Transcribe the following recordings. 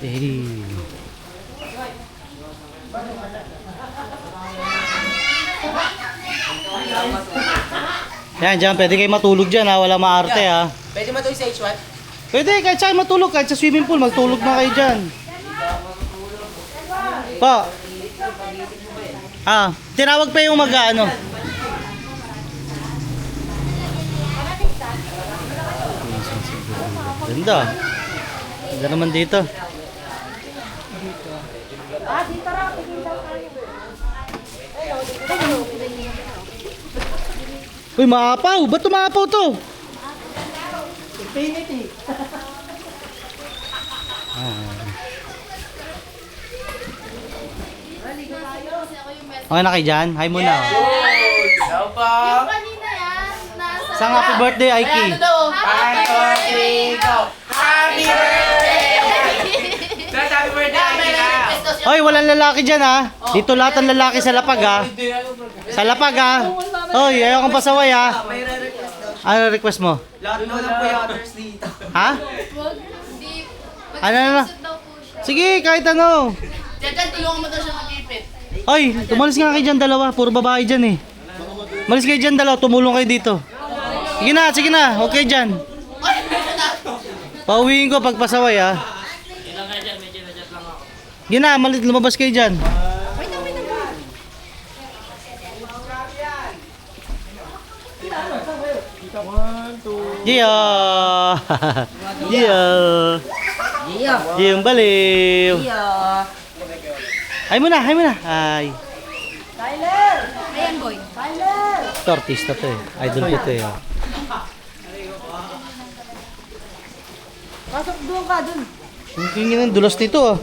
Eh. Yan, dyan. Pwede kayo matulog dyan ha. Wala maarte ha. Pwede matulog sa H1? Pwede, kahit saan matulog. Kahit sa swimming pool, magtulog na kayo dyan. Pa. Tinawag pa yung mag-ano. Ganda. Ganda naman dito. Dito raw, tingin daw tayo. Uy, maapaw! Ba't tumapaw to? Infinity. Okay na kayo dyan? Hi muna. Hello po. Kanina yan, nasa... Isang happy birthday, Aiki. Happy birthday! Happy birthday! Happy birthday, Aika! Hoy, walang lalaki dyan ha. Dito lahat ang lalaki sa lapag ha. Sa lapag ha. Hoy, ayaw kang pasaway ha. Ano request mo? Lahat na lang po yung others dito. Ha? Wag, hindi. Ano? Mag-isip daw po siya. Sige, kahit ano. Diyan, tulungan mo daw siya magipit. Hoy, tumalis nga kayo dyan dalawa. Puro babae dyan eh. Malis kayo dyan dalawa, tumulong kayo dito. Sige na. Okay dyan. Pauwiin ko pag pasaway ha. Sige na, lumabas kayo dyan. Gia! Gia! Gia yung baliw! Ay mo na! Ay! Ayan, boy. Ito, artista to eh. Idol ko to eh. Pasok doon ka, doon. Ang kingin ng dulas nito ah.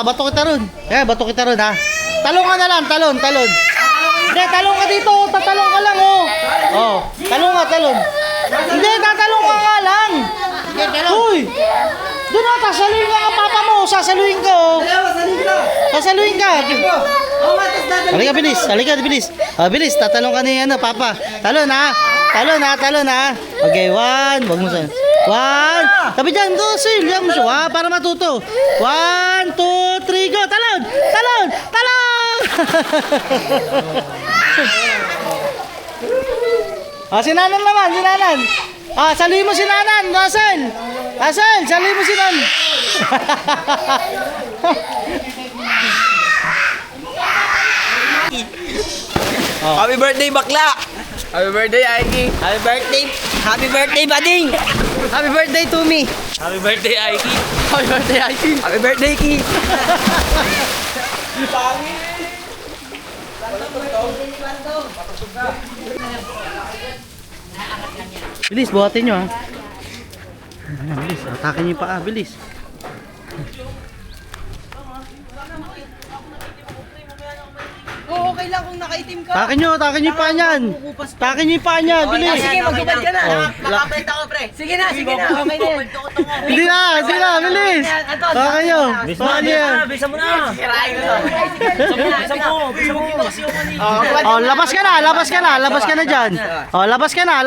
Bato kita ron. Bato kita ron ha. Talong ka na lang, talon. Hindi, talong ka dito. Tatalong ka lang oh. Oh, talong ka. Hindi, tatalong ka nga lang. Uy! Doon na, sasaluhin ka ang papa mo. Sasaluhin ka oh. Sasaluhin ka. Halika, bilis. Bilis, tatalong ka ni papa. Talon ha. Okay, one. Wag mo sa... One. Tabi dyan, go, Sil. Yan mo siya, para matuto. 1, 2, 3, go. Talon. Si Nanan naman, saluhin mo si Nanan. Asel, saluhin mo si Nanan. Happy birthday, bakla! Happy birthday, Aiki! Happy birthday, Bading! Happy birthday to me! Happy birthday, Aiki. Happy birthday, Ki! Bilis, buhatin nyo ha. Bilis, atakin nyo yung paa, bilis. Oo, okay lang kung nakaitim ka. Takin nyo yung paa niyan. Bilis. Sige, magbabad ka na. Oh, Makapit ako, pre. Sige na. Okay na. Hindi na, bilis. Takin nyo yan. Bisa mo na. Sirain ko to. Bisa mo. Oh, labas ka na dyan. Oh, labas ka na.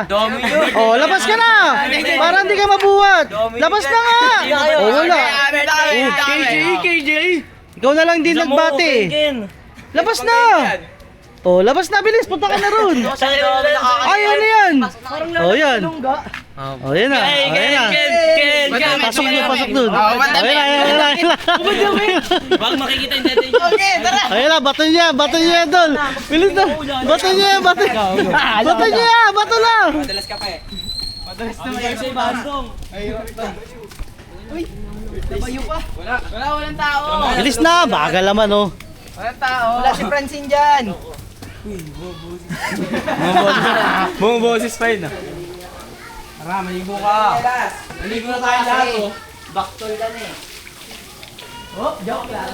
Dami yun. Oh, labas ka na. Para hindi ka mabuhat. Labas na nga. Oh, wala. KJ. Ikaw na lang din nagbati. Labas na. Oh, labas na, bilis. Punta ka na ron. Ay, ano yan? Oh, yan. Oh, yan na. Pasok doon. Ayan na. Wag makikita yung dede nyo. Okay, tara. Ayan na, bato niya, Dol. Bilis na. Bato niya. Bato na. Madalas ka pa eh. Kasi bandong. Labayo pa. Walang tao. Bilis na, bagal naman oh. Walang tao. Wala si Francine dyan. Mga boses pa yun ah. Tara, maligo ka. Maligo na tayo lahat oh. Baktol ka na eh. Oh, joke lang.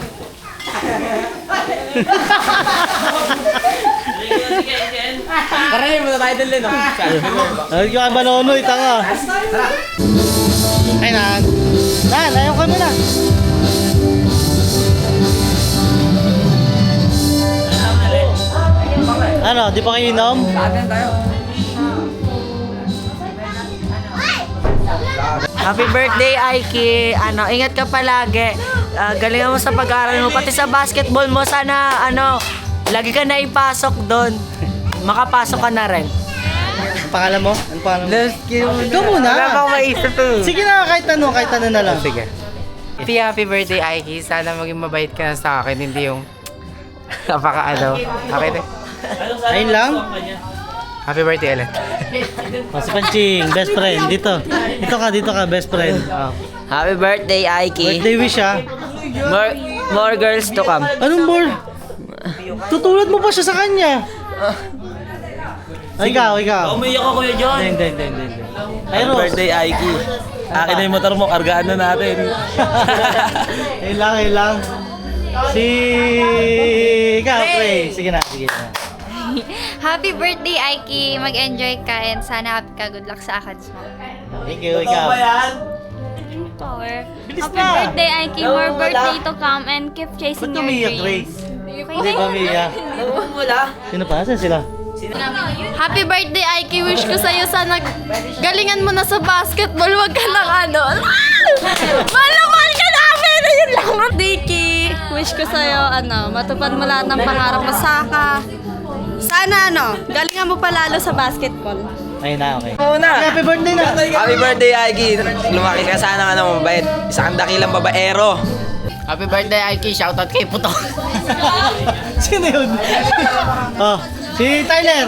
Maligo na si Ken. Karanin mo na tayo din no? Ay, ka manonoy, tanga. Ay, ayaw ka muna. Ano, di pa kayo inom? Saan tayo? Happy birthday, Aiki. Ingat ka palagi. Galingan mo sa pag-aaral mo, pati sa basketball mo. Sana, lagi ka na ipasok doon. Makapasok ka na rin. Ang pangalan mo? Ang pangalan mo? Ikaw muna. Wala pa akong maisip eh. Sige na, kahit ano na lang. Sige. Happy birthday, Aiki. Sana maging mabait ka na sa akin, hindi yung napaka-ano. Okay na. Ayun lang. Happy birthday ulit. O, si Panching, best friend. Dito. Dito ka, best friend. Oh. Happy birthday, Aiki. Birthday wish ah. More girls to come. Anong more? Tutulad mo pa siya sa kanya. Ay, ikaw. Umiyak ako Kuya John. Hindi. Ay, Rose. Birthday, Aiki. Akin na yung motor mo, kargaan na natin. Ayun lang. Ikaw, Pre. Sige na. Happy birthday, Aiki. Mag-enjoy ka and sana happy ka. Good luck sa acads mo. Thank you, ikaw. Power. Bilis Happy na. birthday, Aiki. More birthday to come and keep chasing Ba't your umiyak, dreams. Hindi ba umiyak? Sino pa? Saan sila? Happy birthday, Aiki. Wish ko sa'yo sana galingan mo na sa basketball. Huwag ka nang Malaman ka namin! Ayun lang, Diki, wish ko sa'yo, matupad mo lahat ng pangarap mo saka. Sana, galingan mo palalo sa basketball. Ayun na, okay. Muna. Happy birthday na! Happy birthday, Aiki. Lumaki ka sana mabait. Isa kang dakilang babaero. Happy birthday, Aiki. Shoutout kay Puto. Sino yun? Oh, si Tyler.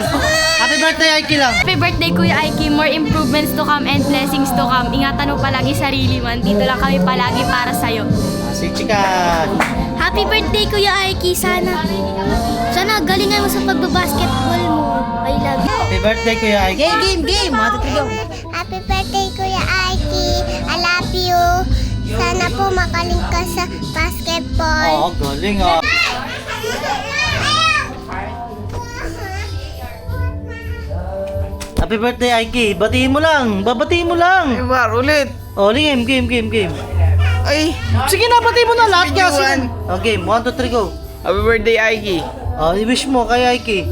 Happy birthday, Aiki lang. Happy birthday, Kuya Aiki. More improvements to come and blessings to come. Ingatan mo palagi sarili mo. Dito lang kami palagi para sa'yo. Si Chika. Happy birthday, Kuya Aiki. Sana galingan mo sa pagbabasketball mo. I love you. Happy birthday, Kuya Aiki. Game. Happy birthday, Kuya Aiki. I love you. Sana po makaling ka sa basketball. Oo, galing ah. Happy birthday, Aiki. Batiin mo lang. Babatiin mo lang. War, ulit. Oh, game. Ay. Sige na, batiin mo na lahat Video kasi. one. Oh, game. 1, 2, 3, go. Happy birthday, Aiki. Oh, i-wish mo kay Aiki.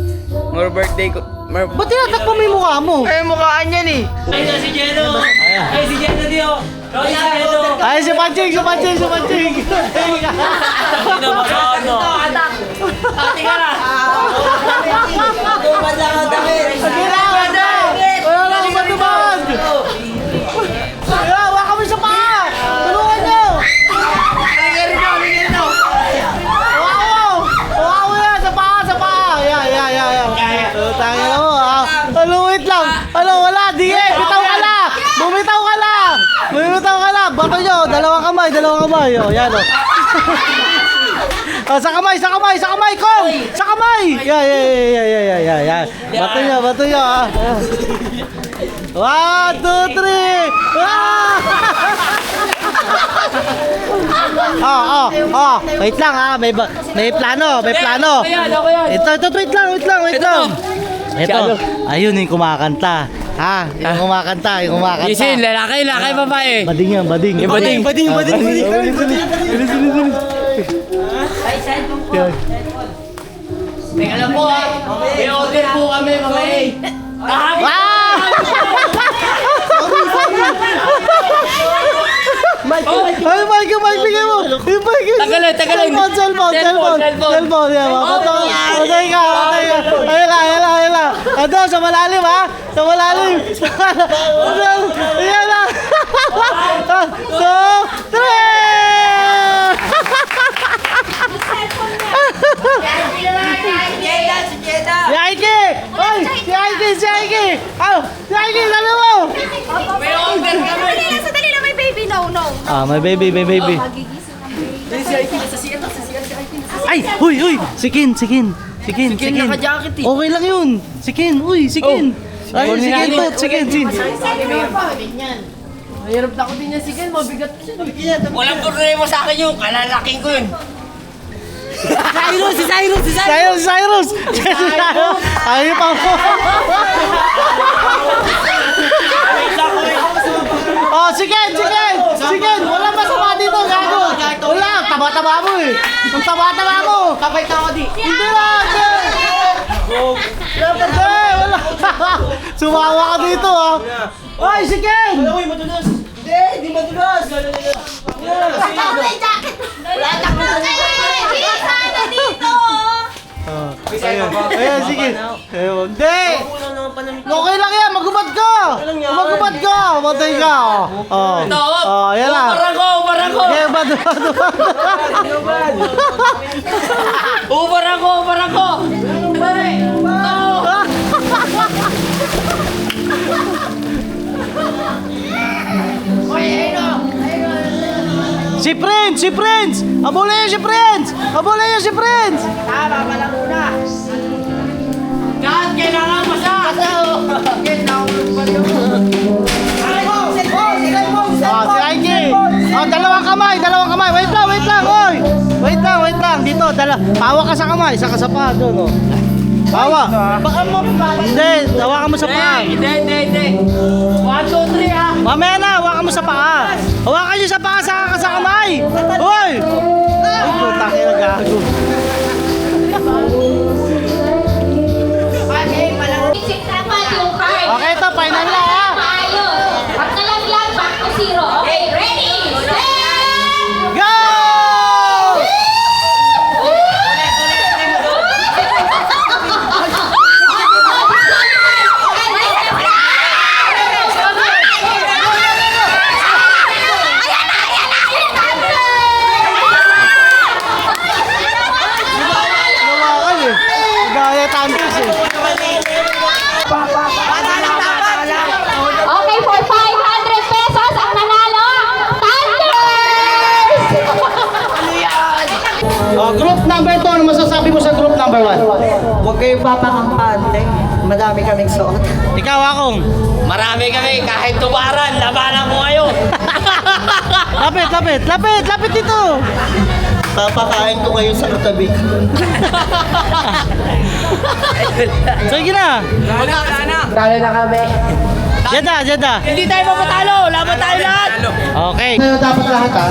More birthday ko. Ba't tinatakpan mo yung mukha mo? Ay, mukhaan yan eh. Ay, si Jeno. Ay, si Jeno Dio. Ay, si Jeno. Ay, si Panching. Sino ba sa ano? Ate ka na. Kailangan na! Wala na akong matubad! Wala, waka mo sa paa! Tulungan nyo! Waka mo yan! Sa paa! Yan. Tangin na mo ha! Wait lang! Wala! Di bitaw ka na! Bumitaw ka na! Bato nyo! Dalawang kamay! O, yan o. Sa kamay, Kong! Sa kamay! Yan. Bato nyo, ha. 1, 2, 3! Wait lang ha, may plano. Ito, wait lang. Ito, ayun yung kumakanta. Ha? Yung kumakanta. Isin, lalaki, babae. Bading yan. Yung bading. Teka lang po ha. May order po kami, babae. Ay, mic, bigay mo. Yung mic. Tagalin. Cellphone. Yan, patay ka. Ayun lang. Ito, sa malalim, ha? Sa malalim. Yan lang. 2, 3! Si Aiki! Oy! Si Aiki! Si Aiki, dali mo! Sandali lang, may baby. No. May baby. Ay! Huy! Si Kin! naka-jacket eh. Okay lang yun! Si Kin! Uy! Si Kin! Ay, si Kin! Mahirap na ako din yan, sige, mabigat ko siya. Walang problema sa akin yung kalalaking ko yun. Si Cyrus! Ay, pa mo! Oh, sige! Wala masama dito, gago! Wala, taba-taba mo eh! Ang taba-taba mo! Kapay ka ako di. Hindi lang! Wala! Sumawa ka dito ah. Oy, si Ken! Uy, madulas! Hindi, di madulas! Sana dito! Ayan, sige. Ayun, hindi! Kulang naman pa namin. Okay lang yan, magubad ka! Magubad ka! Matay ka! Oh. Ito, Oh, yan lang. Ubarang ko! Okay, bad. Ubarang ko! Si Prince! Si Prince! Abulin niyo si Prince! Abulin niyo si Prince! Kat, kailangan mo siya! Oh, si Raiki! Oh, dalawang kamay! Wait lang! Oy! Wait lang! Dito, pawa ka sa kamay, isa ka sa paa doon, oh. Pawa! Baka mo Hindi, hawakan mo sa paa. Hindi. 1, 2, 3 ah! Mamaya na, hawakan mo sa paa. Hawakan niyo sa paa, saka ka sa kamay. Hoy! Ay, puta kayo na gago. Okay, ito, final na ha. Pag nalaglag, back to zero. Okay, ready? Set! Go! Lumakan eh. Gaya tantos eh. Okay, for 500 pesos, ang nanalo, Thunders! Oh, group number 2, ano masasabi mo sa group number 1? Huwag kayo papakampante. Madami kaming suot. Ikaw, Akong. Marami kami, kahit tubaran, labanan mo ngayon! Lapit dito. Papakain ko kayo sa katabi. Sige na. Wala na! Talo na kami. Jeda. Hindi tayo mapatalo! Laban tayo lahat! Okay. Sayo dapat lahat ha.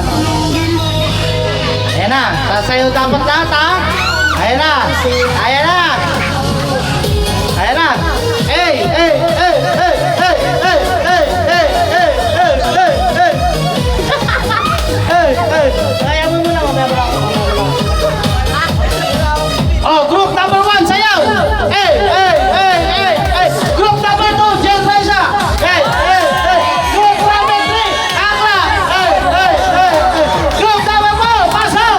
Ayan na. Sasayo dapat lahat ha. Ayan na. Hey. Kaya mo muna mamaya. Oh, group number 1, sayaw! Hey! Group number 2, Jen Reza! Hey! Group number 3, Akla! Hey! Group number 4, Pasok!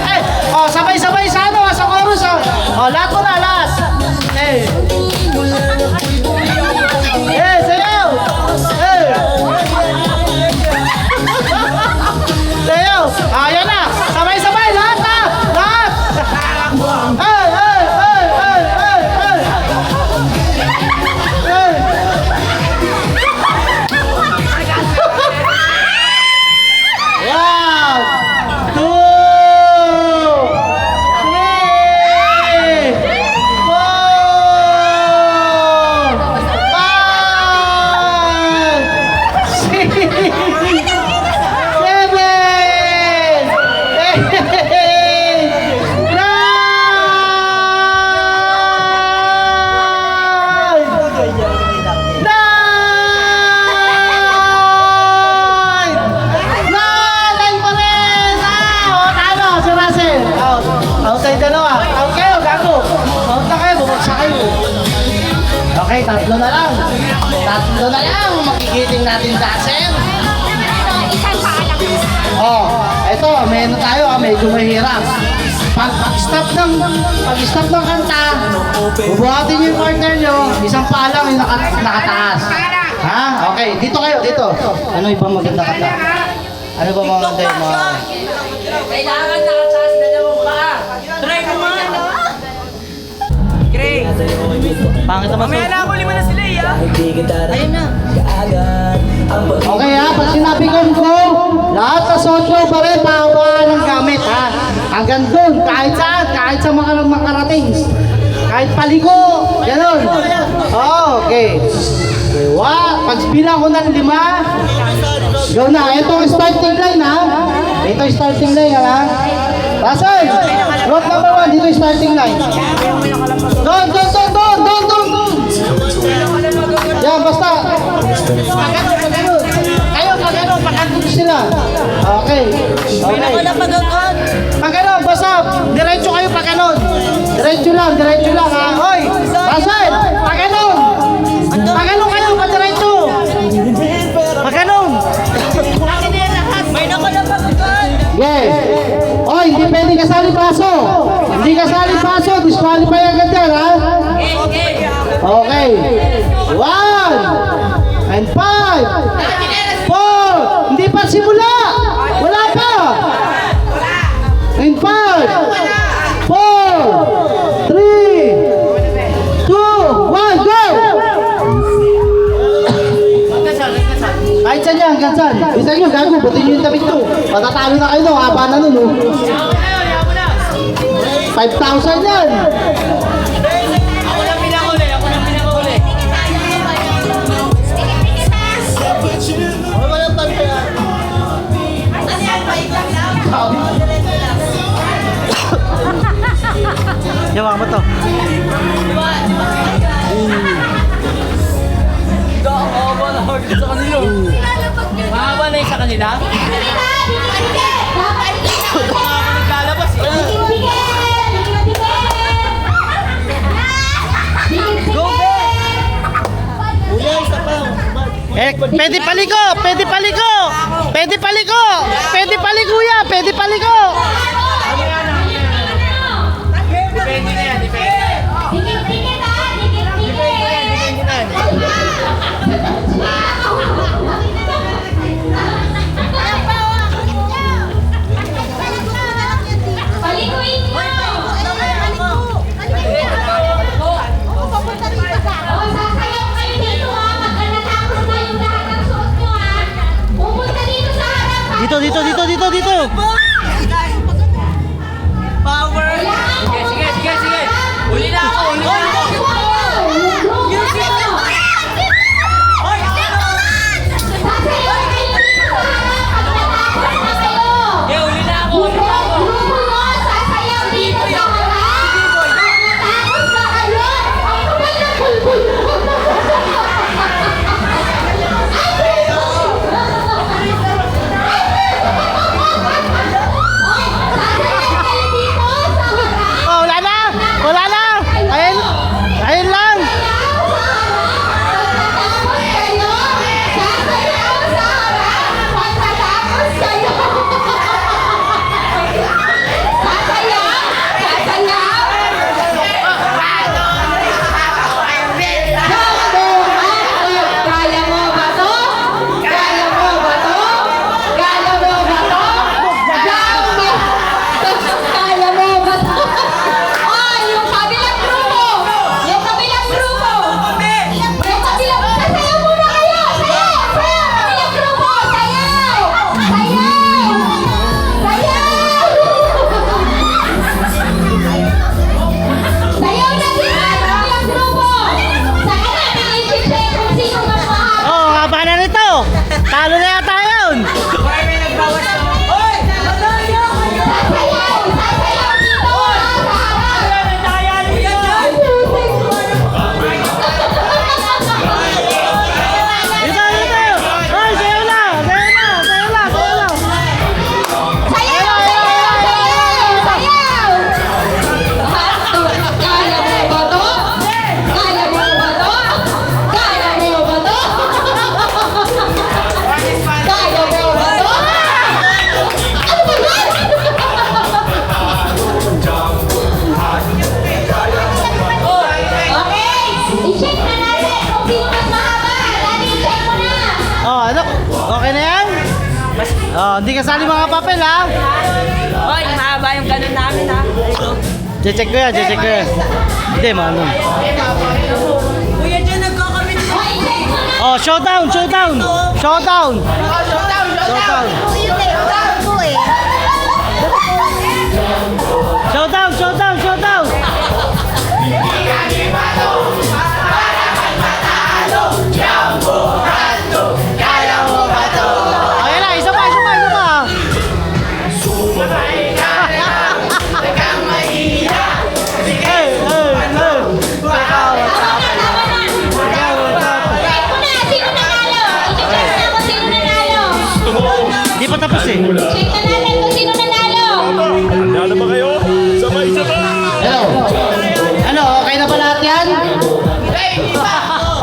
Hey! Oh, sabay-sabay sa ano, sa chorus oh. Oh, lahat mo na, last! Hey! Sayaw! Hey! Sayaw! Ayan na! Sabay-sabay, lahat na! Lahat! Hey! One, two, three, four, five, six, seven, eight, nine pa rin! Oh, talo, si Russell. Out tayo dalawa. Out kayo, gago. Out na kayo, bumagsak kayo. Okay, tatlo na lang. Magigiting natin Russell. Isang paalam. Oh, eto, may ano tayo, medyo mahirap. Pag-stop ng kanta, bubuhatin niyo yung partner niyo, isang paa lang yung nakataas. Ha? Okay, dito kayo, dito. Ano ibang maganda kanta? Ano ba mga kanta yung mga... Kailangan nakataas na dalawang paa. Try mo man. Gray. Pangit naman Mamaya na ako, 5 na sila eh ah! Ayun na. Okay ha, pag sinabi kong go, lahat sa sosyo pa rin pahawakan ng gamit ha. Hanggang doon, kahit saan, kahit sa mga makarating. Kahit paliko, gano'n. Okay. Pag bilang ko ng 5, go na. Ito ang starting line ha. Ito yung starting line ha. Russell, group number 1, dito yung starting line. Doon. sila. Okay. Okay. Pag ganun, basta diretso kayo pag ganun. Diretso lang ha. Hoy, Russell, pag ganun. Pag ganun kayo, pag diretso. Pag ganun. Yes. Hoy, hindi pwede kasali paso. Hindi kasali paso, disqualify agad yan ha. Okay. 1 and 5 4. Hindi pa simula. Wala pa. And 5 4 3 2 1 go. Kahit saan yan, hanggang saan. Bisa nyo, gago, butin nyo yung damit ko. Matatalo na kayo no, haba na nun oh. 5,000 yan. Ako lang pinakuli. Yawa mo to. Mahaba na yung sa kanila? Naglalabas eh. Pwede paliko, pwede paliko. Pwede paliko. Pwede paliko ya, pwede paliko. Depende na yan, depende. Dikit-dikit ha, dikit-dikit. Palikuin mo! O, sasayaw kayo dito ha, pagka natapos na yung lahat ng suot nyo ha. Pupunta dito sa harap ha. Dito. Power! Sige. Uli na ako. Oh, wala na. Ayun lang. Oh, haba na nito. Talo na yata yun. Dito. Hoy, sayo lang. I-check na natin kung sino mas mahaba. Dali, i-check mo na. Oh, ano? Okay na yan? Oh, hindi kasali mga papel ha. Hoy, mahaba yung ganun namin ha. Check ko yan. Hindi, mano. Kuya, dyan nagkakamit. Oh, showdown. Showdown. Ayan na, isa pa. Check mo na, sino nanalo? I-check mo na kung sino nanalo.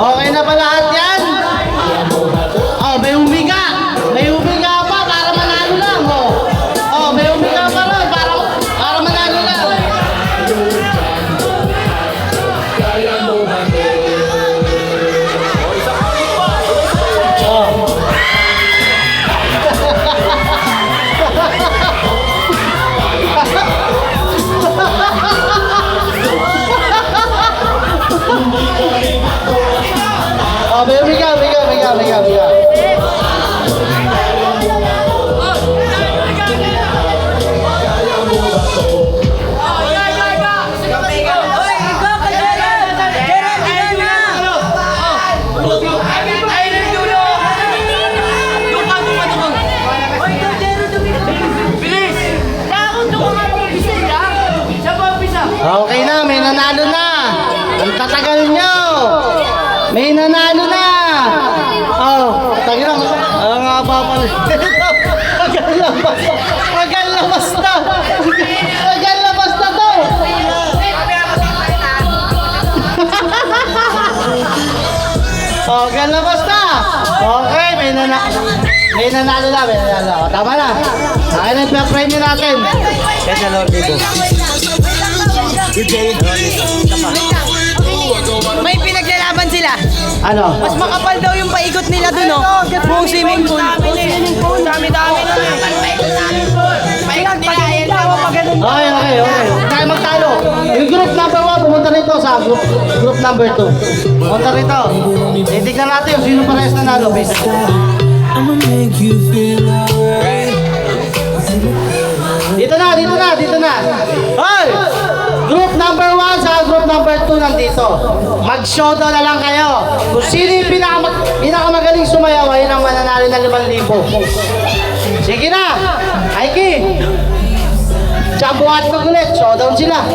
Okay na ba lahat yan? Oh, may humiga. May humiga pa para manalo lang. Oh, may humiga pa rin para manalo lang. Oh. Oh, may humiga. Okay na, may nanalo na. Ang tatagal nyo. May nanalo na. Oh, tagal lang. Ang haba pala. Tagal labas na. Tagal labas na to. Tagal labas na. Okay, may nanalo na. Oh, tama na. Akin ang pa-premyo natin. Kaya Lord Dibo. May pinaglalaban sila. Ano? Mas makapal daw yung paikot nila dun, oh. Buong swimming pool. Dami-dami na. Paikot nila, yan daw magaling. Okay. Tayo magtalo. Yung group number 1, pumunta rito sa group number 2. Pumunta rito. Titignan natin yung sino parehas nanalo. I'ma make you feel alright. Dito na. Hoy! Group number 1 sa group number 2 nandito. Mag-showdown na lang kayo. Kung sino yung pinakamagaling sumayaw, ayun ang mananalo ng 5,000. Sige na! Aiki! Tsaka buhat mag ulit. Showdown sila.